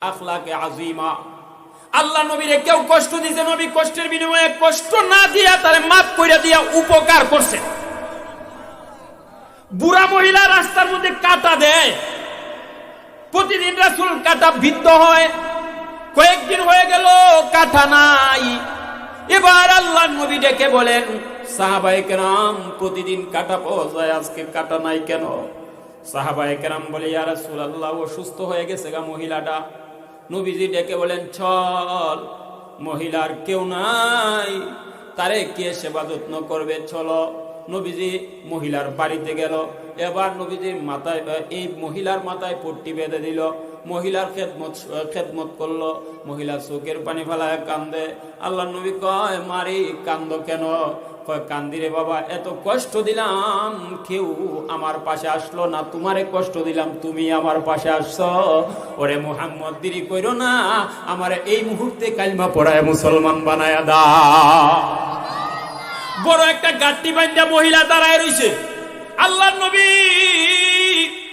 আখলাকে আজিমা। আল্লাহ নবীরে কেউ কষ্ট দিতে, নবী কষ্টের বিনিময়ে কষ্ট না দিয়া তারে মাফ করে দিয়া উপকার করছে। বুড়া মহিলা রাস্তার মধ্যে কাটা দেয়, প্রতিদিন রাসূল কাটা বিদ্ধ হয়, কয়েকদিন হয়ে গেল কাটা নাই। এবার আল্লাহ নবী ডেকে বলেন, সাহাবায়ে কেরাম প্রতিদিন কাটা পাওয়া যায়, আজকে কাটা নাই কেন? সাহাবায়ে কেরাম বলে, ইয়া রাসূলুল্লাহ অসুস্থ হয়ে গেছে গা মহিলাটা। নবীজি ডেকে বলেন, চল, মহিলার কেউ নাই, তারে কে সেবা যত্ন করবে, চলো। নবীজি মহিলার বাড়িতে গেল। এবার নবীজির মাথায়, এই মহিলার মাথায় পট্টি বেঁধে দিল, মহিলার খেদমত করলো। মহিলা চোখের পানি ফেলায় কান্দে। আল্লাহ নবী কয়, মারি কান্দ কেন? কয়, কান্দিরে বাবা, এত কষ্ট দিলাম, কেউ আমার পাশে আসলো না, তোমারে কষ্ট দিলাম, তুমি আমার পাশে আসছো। ওরে মুহাম্মদ, দেরি কইরো না, আমার এই মুহূর্তে কালিমা পড়ায় মুসলমান বানায়া দাও। বড় একটা গাট্টি বান্ধা মহিলা দাঁড়ায় রইছে। আল্লাহর নবী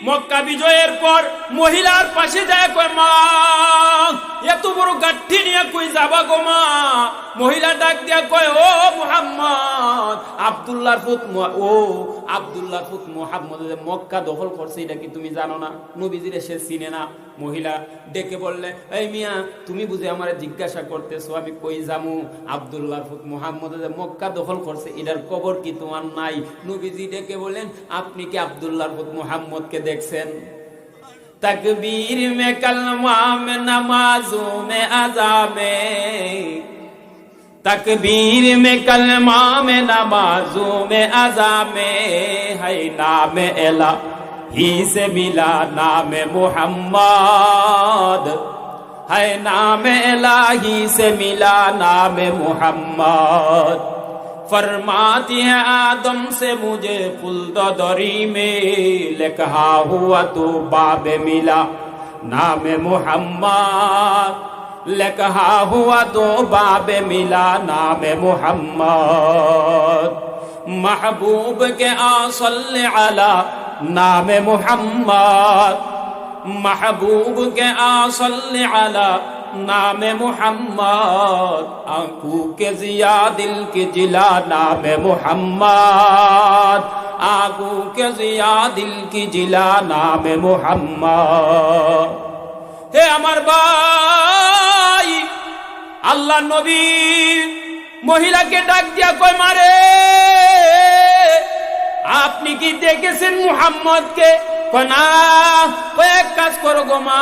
মক্কা বিজয়ের পর মহিলার পাশে যায়, কয়, মা, এত বড় গাঠি নিয়ে কই যাবা গো মা? মহিলা ডাক দিয়া কয়, ও মুহাম্মদ, আব্দুল্লাহর পুত মুহাম্মদ মক্কা দখল করছে, এটা কি তুমি জানো না? নবীজিরে সে চিনে না। মহিলা ডেকে বললে, এই মিয়া, তুমি বুঝে আমারে জিজ্ঞাসা করতেছো আমি কই যামু? আব্দুল্লাহর পুত মুহাম্মদ মক্কা দখল করছে, এটার খবর কি তোমার নাই? নবীজি ডেকে বলেন, আপনি কি আব্দুল্লাহর পুত মুহাম্মদকে দেখছেন? तकबीर में कलमा में नमाजों में अज़ा में, तकबीर में कलमा में नमाजों में अज़ा में, है नाम इलाही से मिला नाम मुहम्मद, है नाम इलाही से मिला नाम मुहम्मद। फरमाती है आदम से मुझे खुल्ददरी में लिखा हुआ तो बाबे मिला नाम मुहम्मद, लिखा हुआ तो बाबे मिला नाम मुहम्मद। महबूब के आसल्ले अला नाम मुहम्मद, महबूब के आसल्ले अला नाम मुहम्मद। आंखों के जिया दिल के जिला नाम मुहम्मद, आंखों के जिया दिल की जिला नाम मुहम्मद। हे আমার ভাই, আল্লাহ নবী মহিলাকে ডাক দিয়া কয়, মারে, আপনি কি দেখেছেন মুহাম্মদকে? কয় না। কয়, এক কাজ করো গো মা,